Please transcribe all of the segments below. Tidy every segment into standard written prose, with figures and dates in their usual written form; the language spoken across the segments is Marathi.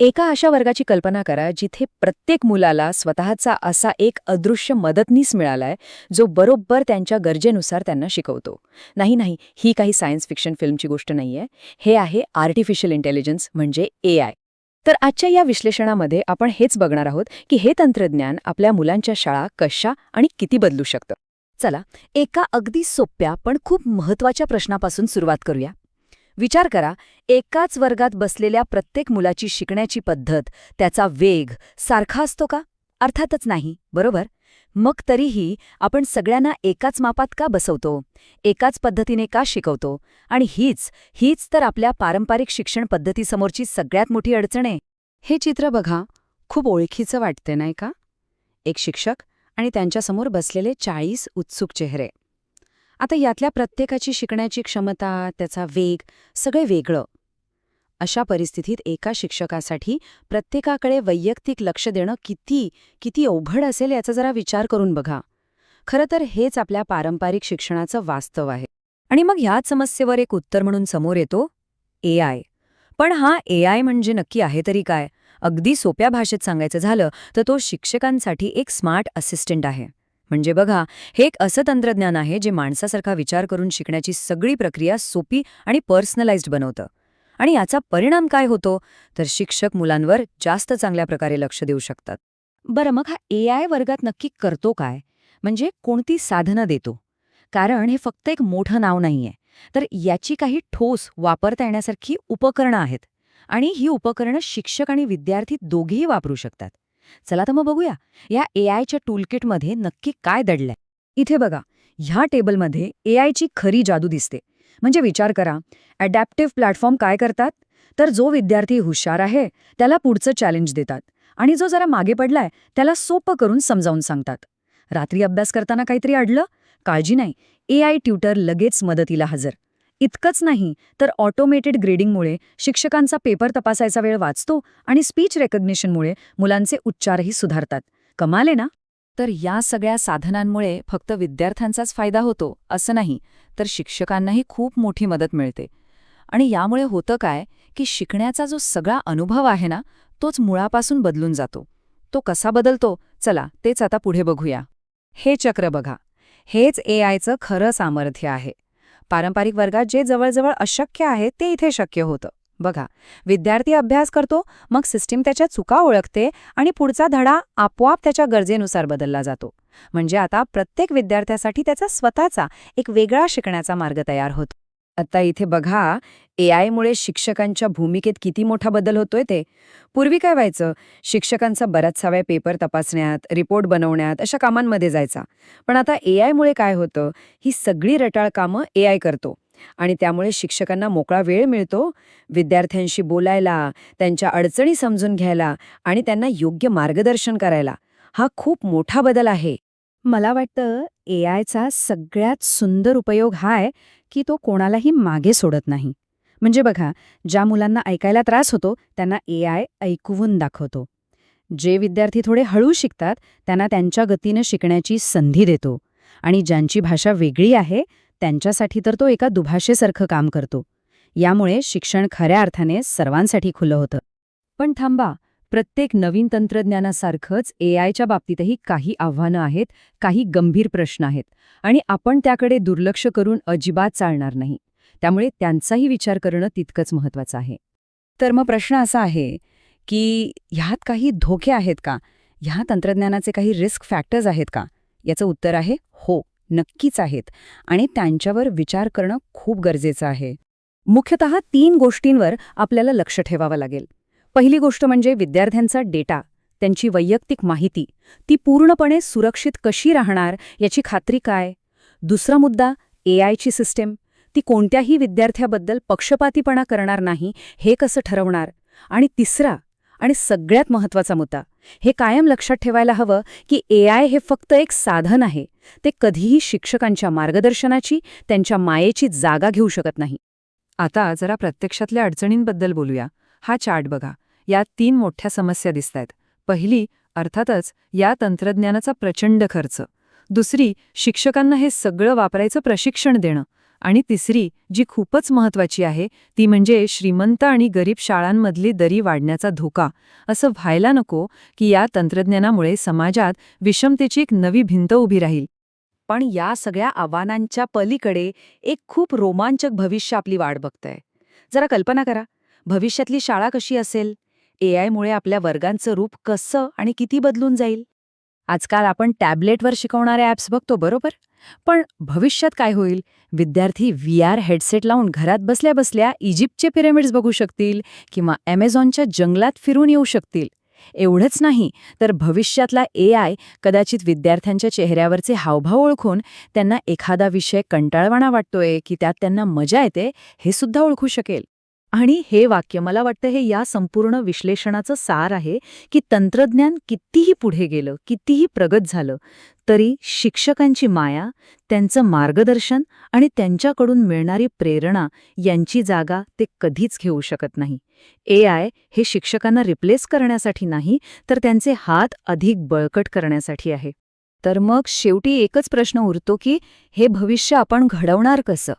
एका अशा वर्गाची कल्पना करा जिथे प्रत्येक मुलाला स्वतःचा असा एक अदृश्य मदतनीस मिळालाय जो बरोबर त्यांच्या गरजेनुसार त्यांना शिकवतो. नाही नाही, ही काही सायन्स फिक्शन फिल्मची गोष्ट नाहीये. हे आहे आर्टिफिशियल इंटेलिजन्स म्हणजे AI. तर आजच्या या विश्लेषणामध्ये आपण हेच बघणार आहोत की हे तंत्रज्ञान आपल्या मुलांच्या शाळा कशा आणि किती बदलू शकतं. चला, एका अगदी सोप्या पण खूप महत्वाच्या प्रश्नापासून सुरुवात करूया. विचार करा, एकाच वर्गात बसलेल्या प्रत्येक मुलाची शिकण्याची पद्धत, त्याचा वेग सारखा असतो का? अर्थातच नाही, बरोबर? मग तरीही आपण सगळ्यांना एकाच मापात का बसवतो? एकाच पद्धतीने का शिकवतो? आणि हीच तर आपल्या पारंपरिक शिक्षण पद्धतीसमोरची सगळ्यात मोठी अडचण आहे. हे चित्र बघा, खूप ओळखीचं वाटते नाही का? एक शिक्षक आणि त्यांच्यासमोर बसलेले 40 उत्सुक चेहरे. आता यातल्या प्रत्येकाची शिकण्याची क्षमता, त्याचा वेग, सगळे वेगळं. अशा परिस्थितीत एका शिक्षकासाठी प्रत्येकाकडे वैयक्तिक लक्ष देणं किती किती अवघड असेल याचा जरा विचार करून बघा. खरं तर हेच आपल्या पारंपरिक शिक्षणाचं वास्तव आहे. आणि मग ह्याच समस्येवर एक उत्तर म्हणून समोर येतो AI. पण हा AI म्हणजे नक्की आहे तरी काय? अगदी सोप्या भाषेत सांगायचं झालं तर तो शिक्षकांसाठी एक स्मार्ट असिस्टंट आहे. म्हणजे बघा, हे एक असं तंत्रज्ञान आहे जे माणसासारखा विचार करून शिकण्याची सगळी प्रक्रिया सोपी आणि पर्सनलाइज्ड बनवतं. आणि याचा परिणाम काय होतो? तर शिक्षक मुलांवर जास्त चांगल्या प्रकारे लक्ष देऊ शकतात. बरं, मग हा AI वर्गात नक्की करतो काय? म्हणजे कोणती साधनं देतो? कारण हे फक्त एक मोठं नाव नाहीये, तर याची काही ठोस वापरता येण्यासारखी उपकरणं आहेत. आणि ही उपकरणं शिक्षक आणि विद्यार्थी दोघेही वापरू शकतात. चला तर मग बघूया, या AIच्या टूलकिटमध्ये नक्की काय दडलंय. इथे बघा, ह्या टेबलमध्ये AIची खरी जादू दिसते. म्हणजे विचार करा, अडॅप्टिव्ह प्लॅटफॉर्म काय करतात? तर जो विद्यार्थी हुशार आहे त्याला पुढचं चॅलेंज देतात आणि जो जरा मागे पडलाय त्याला सोपं करून समजावून सांगतात. रात्री अभ्यास करताना काहीतरी अडलं? काळजी नाही, AI ट्युटर लगेच मदतीला हजर. इतकंच नाही, तर ऑटोमेटेड ग्रेडिंगमुळे शिक्षकांचा पेपर तपासायचा वेळ वाचतो आणि स्पीच रेकग्निशनमुळे मुलांचे उच्चारही सुधारतात. कमाल आहे ना? तर या सगळ्या साधनांमुळे फक्त विद्यार्थ्यांचाच फायदा होतो असं नाही, तर शिक्षकांनाही खूप मोठी मदत मिळते. आणि यामुळे होतं काय, की शिकण्याचा जो सगळा अनुभव आहे ना, तोच मुळापासून बदलून जातो. तो कसा बदलतो? चला, तेच आता पुढे बघूया. हे चक्र बघा, हेच AIचं खरं सामर्थ्य आहे. पारंपरिक वर्गात जे जवळजवळ अशक्य आहे ते इथे शक्य होतं. बघा, विद्यार्थी अभ्यास करतो, मग सिस्टीम त्याच्या चुका ओळखते आणि पुढचा धडा आपोआप त्याच्या गरजेनुसार बदलला जातो. म्हणजे आता प्रत्येक विद्यार्थ्यासाठी त्याचा स्वतःचा एक वेगळा शिकण्याचा मार्ग तयार होतो. आता इथे बघा, AIमुळे शिक्षकांच्या भूमिकेत किती मोठा बदल होतोय ते. पूर्वी काय व्हायचं, शिक्षकांचा बराचसा वेळ पेपर तपासण्यात, रिपोर्ट बनवण्यात अशा कामांमध्ये जायचा. पण आता AIमुळे काय होतं, ही सगळी रटाळ कामं AI करतो. आणि त्यामुळे शिक्षकांना मोकळा वेळ मिळतो विद्यार्थ्यांशी बोलायला, त्यांच्या अडचणी समजून घ्यायला आणि त्यांना योग्य मार्गदर्शन करायला. हा खूप मोठा बदल आहे. मला वाटतं AIचा सगळ्यात सुंदर उपयोग हा आहे की तो कोणालाही मागे सोडत नाही. म्हणजे बघा, ज्या मुलांना ऐकायला त्रास होतो त्यांना AI ऐकवून दाखवतो. जे विद्यार्थी थोडे हळू शिकतात त्यांना त्यांच्या गतीनं शिकण्याची संधी देतो. आणि ज्यांची भाषा वेगळी आहे त्यांच्यासाठी तर तो एका दुभाषेसारखं काम करतो. यामुळे शिक्षण खऱ्या अर्थाने सर्वांसाठी खुलं होतं. पण थांबा, प्रत्येक नवीन तंत्रज्ञानासारखंच AIच्या बाबतीतही काही आव्हानं आहेत, काही गंभीर प्रश्न आहेत. आणि आपण त्याकडे दुर्लक्ष करून अजिबात चालणार नाही. त्यामुळे त्यांचाही विचार करणं तितकंच महत्त्वाचं आहे. तर मग प्रश्न असा आहे की ह्यात काही धोके आहेत का? ह्या तंत्रज्ञानाचे काही रिस्क फॅक्टर्स आहेत का? याचं उत्तर आहे हो, नक्कीच आहेत. आणि त्यांच्यावर विचार करणं खूप गरजेचं आहे. मुख्यतः 3 गोष्टींवर आपल्याला लक्ष ठेवावं लागेल. पहिली गोष्ट म्हणजे विद्यार्थ्यांचा डेटा, त्यांची वैयक्तिक माहिती. ती पूर्णपणे सुरक्षित कशी राहणार याची खात्री काय? दुसरा मुद्दा, AIची सिस्टीम. ती कोणत्याही विद्यार्थ्याबद्दल पक्षपातीपणा करणार नाही हे कसं ठरवणार? आणि तिसरा आणि सगळ्यात महत्त्वाचा मुद्दा, हे कायम लक्षात ठेवायला हवं की AI हे फक्त एक साधन आहे. ते कधीही शिक्षकांच्या मार्गदर्शनाची, त्यांच्या मायेची जागा घेऊ शकत नाही. आता जरा प्रत्यक्षातल्या अडचणींबद्दल बोलूया. हा चार्ट बघा, यात 3 मोठ्या समस्या दिसतायत. पहिली, अर्थातच या तंत्रज्ञानाचा प्रचंड खर्च. दुसरी, शिक्षकांना हे सगळं वापरायचं प्रशिक्षण देणं. आणि तिसरी, जी खूपच महत्वाची आहे, ती म्हणजे श्रीमंत आणि गरीब शाळांमधली दरी वाढण्याचा धोका. असं व्हायला नको की या तंत्रज्ञानामुळे समाजात विषमतेची एक नवी भिंत उभी राहील. पण या सगळ्या आव्हानांच्या पलीकडे एक खूप रोमांचक भविष्य आपली वाट बघतंय. जरा कल्पना करा, भविष्यातली शाळा कशी असेल? एआयमुळे आपल्या वर्गांचं रूप कसं आणि किती बदलून जाईल? आजकाल आपण टॅबलेटवर शिकवणारे ॲप्स बघतो, बरोबर? पण भविष्यात काय होईल? विद्यार्थी VR हेडसेट लावून घरात बसल्या बसल्या इजिप्तचे पिरॅमिड्स बघू शकतील किंवा ॲमेझॉनच्या जंगलात फिरून येऊ शकतील. एवढंच नाही, तर भविष्यातला AI कदाचित विद्यार्थ्यांच्या चेहऱ्यावरचे हावभाव ओळखून त्यांना एखादा विषय कंटाळवाणा वाटतोय की त्यात त्यांना मजा येते हे सुद्धा ओळखू शकेल. आणि हे वाक्य मला वाटतं हे या संपूर्ण विश्लेषणाचं सार आहे की तंत्रज्ञान कितीही पुढे गेलं, कितीही प्रगत झालं, तरी शिक्षकांची माया, त्यांचं मार्गदर्शन आणि त्यांच्याकडून मिळणारी प्रेरणा यांची जागा ते कधीच घेऊ शकत नाही. AI हे शिक्षकांना रिप्लेस करण्यासाठी नाही, तर त्यांचे हात अधिक बळकट करण्यासाठी आहे. तर मग शेवटी एकच प्रश्न उरतो की हे भविष्य आपण घडवणार कसं?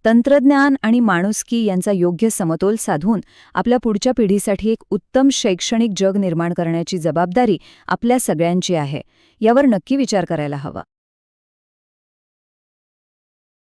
तंत्रज्ञान आणि माणुसकी यांचा योग्य समतोल साधून आपल्या पुढच्या पिढीसाठी एक उत्तम शैक्षणिक जग निर्माण करण्याची जबाबदारी आपल्या सगळ्यांची आहे. यावर नक्की विचार करायला हवा.